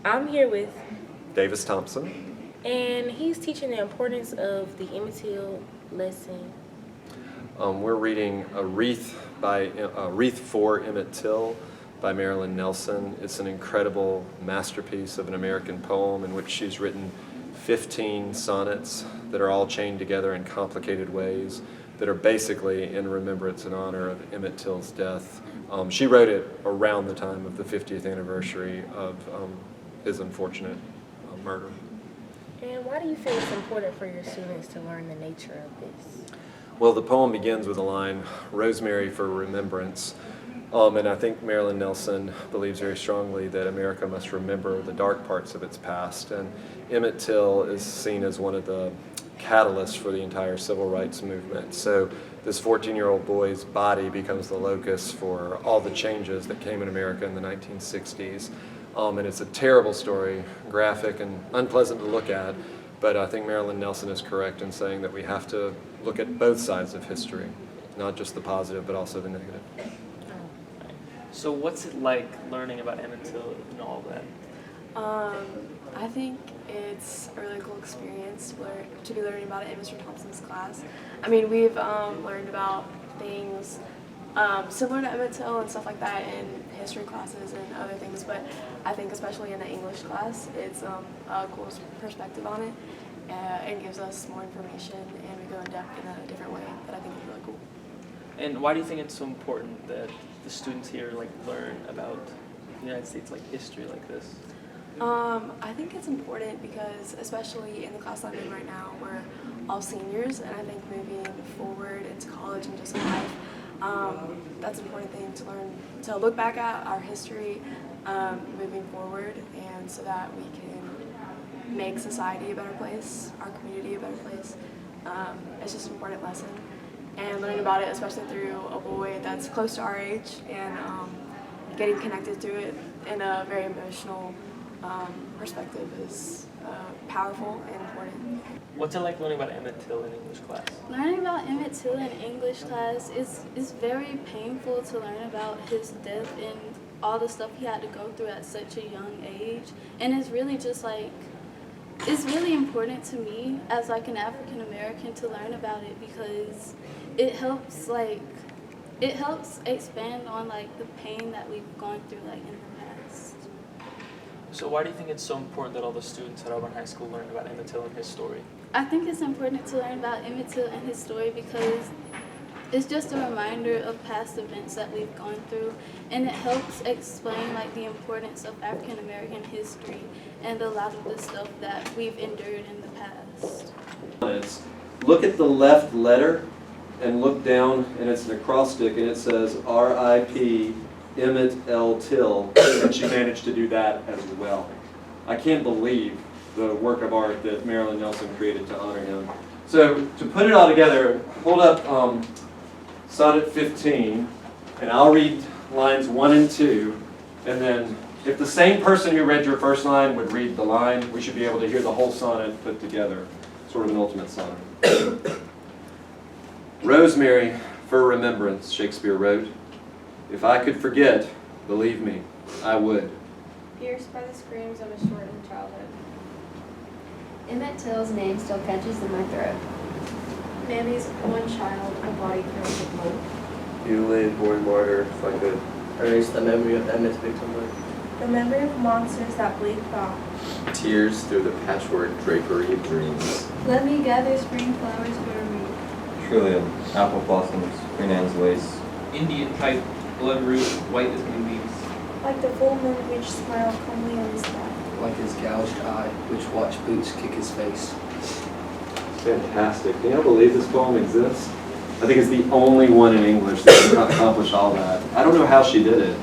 I'm here with, Davis Thompson. and he's teaching the importance of the Emmitt lesson. We're reading a wreath for Emmett Till by Marilyn Nelson. It's an incredible masterpiece of an American poem in which she's written 15 sonnets that are all chained together in complicated ways that are basically in remembrance and honor of Emmett Till's death. She wrote it around the time of the 50th anniversary of his unfortunate murder. And why do you feel it's important for your students to learn the nature of this? Well, the poem begins with the line, "Rosemary for remembrance." And I think Marilyn Nelson believes very strongly that America must remember the dark parts of its past. And Emmett Till is seen as one of the catalysts for the entire civil rights movement. So this 14-year-old boy's body becomes the locus for all the changes that came in America in the 1960s. And it's a terrible story, graphic and unpleasant to look at. But I think Marilyn Nelson is correct in saying that we have to look at both sides of history, not just the positive, but also the negative. So what's it like learning about Emmitt Till and all of that? I think it's a really cool experience to be learning about it in Mr. Thompson's class. I mean, we've learned about things similar to Emmitt Till and stuff like that in history classes and other things, but I think especially in the English class, it's a cool perspective on it. It gives us more information, and we go in depth in a different way that I think is really cool. And why do you think it's so important that the students here learn about the United States history like this? I think it's important because, especially in the class I'm in right now, we're all seniors, and I think moving forward into college and just life, that's an important thing to learn, to look back at our history moving forward, and so that we can make society a better place, our community a better place. It's just an important lesson, and learning about it, especially through a boy that's close to our age, and getting connected to it in a very emotional perspective is powerful and important. What's it like learning about Emmitt Till in English class? Learning about Emmitt Till in English class is very painful to learn about his death and all the stuff he had to go through at such a young age. And it's really just it's really important to me as an African American to learn about it because it helps expand on the pain that we've gone through in the past. So why do you think it's so important that all the students at Auburn High School learn about Emmitt Till and his story? I think it's important to learn about Emmitt Till and his story because it's just a reminder of past events that we've gone through, and it helps explain the importance of African American history and a lot of the stuff that we've endured in the past. Look at the left letter and look down, and it's an acrostic, and it says R.I.P. Emmitt L. Till, and she managed to do that as well. I can't believe the work of art that Marilyn Nelson created to honor him. So to put it all together, hold up Sonnet 15, and I'll read lines 1 and 2, and then if the same person who read your first line would read the line, we should be able to hear the whole sonnet put together, sort of an ultimate sonnet. Rosemary for remembrance, Shakespeare wrote. If I could forget, believe me, I would. Pierced by the screams of a shortened childhood. Emmett Till's name still catches in my throat. Mammy's one child, a body filled with hope. Mutilated, born martyr, find good. Erase the memory of Emmett's victimhood. The memory of monsters that bleak thought. Tears through the patchwork drapery of dreams. Let me gather spring flowers for me. Trillium, apple blossoms, Queen Anne's lace. Indian pipe, blood root, white as moonbeams. Like the full moon which smiled calmly on his back. Like his gouged eye, which watched boots kick his face. Fantastic. Can you believe this poem exists? I think it's the only one in English that can accomplish all that. I don't know how she did it.